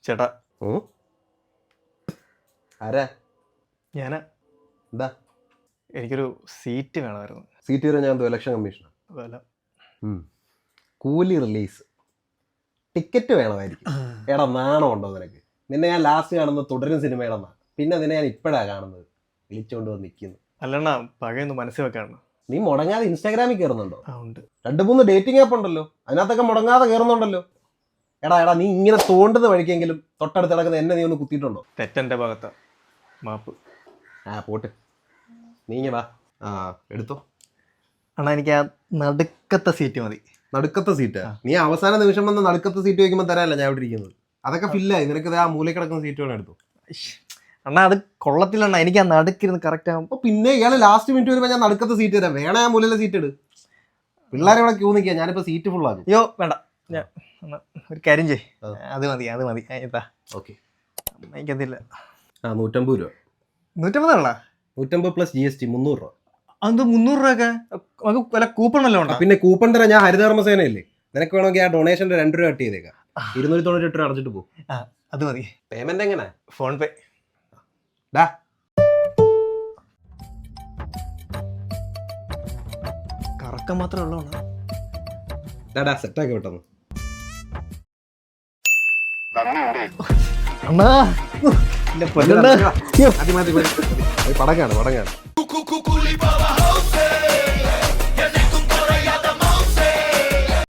ചേട്ടാ ആരാ? ഞാന് എന്താ? എനിക്കൊരു സീറ്റ് വേണമായിരുന്നു. സീറ്റ് തരാൻ ഞാൻ ഇലക്ഷൻ കമ്മീഷണർ. അതല്ല, കൂലി റിലീസ് ടിക്കറ്റ് വേണമായിരിക്കും. എടാ നാണം ഉണ്ടോ നിനക്ക്? നിന്നെ ഞാൻ ലാസ്റ്റ് കാണുന്നത് തുടരും സിനിമയുടെ പിന്നെ നിന്നെ ഞാൻ ഇപ്പോഴാണ് കാണുന്നത്. വിളിച്ചോണ്ട് വന്ന് നിൽക്കുന്നു. അല്ലണ്ണ, പകയൊന്ന് മനസ്സിൽ വെക്കാണ്. നീ മുടങ്ങാതെ ഇൻസ്റ്റാഗ്രാമിൽ കയറുന്നുണ്ടോ? ഉണ്ട്. 2-3 ഡേറ്റിംഗ് ആപ്പ് ഉണ്ടല്ലോ, അതിനകത്തൊക്കെ മുടങ്ങാതെ കയറുന്നുണ്ടല്ലോ. എടാ നീ ഇങ്ങനെ തോണ്ടുന്ന വഴിക്കെങ്കിലും തൊട്ടടുത്ത് കിടക്കുന്ന എന്നെ നീ ഒന്ന് കുത്തിയിട്ടുണ്ടോ? തെറ്റെന്റെ ഭാഗത്താ, മാപ്പ്. പോട്ട്, നീ ഇങ്ങനെ വാ. എടുത്തോ അണ്ണാ, എനിക്ക് ആ നടുക്കത്തെ സീറ്റ് മതി. നടുക്കത്തെ സീറ്റാ? നീ അവസാന നിമിഷം വന്ന് നടുക്കത്തെ സീറ്റ് വയ്ക്കുമ്പോൾ തരാനല്ല ഞാൻ ഇവിടെ ഇരിക്കുന്നത്. അതൊക്കെ ഫില്ലായി. നിനക്ക് ആ മൂലയിൽ കിടക്കുന്ന സീറ്റ് വേണം, എടുത്തു. അണ്ണാ, അത് കൊള്ളത്തിലണ്ണ. എനിക്ക് ആ നടുക്കിരുന്ന് കറക്റ്റ് ആകുമ്പോൾ. പിന്നെ ഇയാള് ലാസ്റ്റ് മിനിറ്റ് വരുമ്പോൾ ഞാൻ നടുക്കത്തെ സീറ്റ് തരാം. വേണേ ആ മൂലയിലെ സീറ്റ് ഇട്. പിള്ളേരെ ഇവിടെ ക്യൂ നിൽക്കുക. ഞാനിപ്പോ സീറ്റ് ഫുൾ ആകും. അയ്യോ വേണ്ട, ഞാൻ ഒരു കാര്യം ചെയ്. അത് മതി. ഓക്കെ, എനിക്കതില്ല. 150 രൂപ. 150 150 പ്ലസ് GST 300 രൂപ. അത് 300 രൂപയൊക്കെ നമുക്ക് വല്ല കൂപ്പണല്ലോ ഉണ്ടോ? പിന്നെ കൂപ്പൺ തരാം. ഞാൻ ഹരിതകർമ്മസേനയില്ലേ, നിനക്ക് വേണമെങ്കിൽ ആ ഡൊണേഷന്റെ 2 രൂപ കട്ട് ചെയ്തേക്കാം. 298 രൂപ അടച്ചിട്ട് പോകും. അത് മതി. പേയ്മെന്റ് എങ്ങനെ? PhonePe. കറക്കം മാത്രമേ ഉള്ളൂ. സെറ്റാക്കി വിട്ടെന്ന്. അണ്ണാ, മതി. പടക്കാണ്.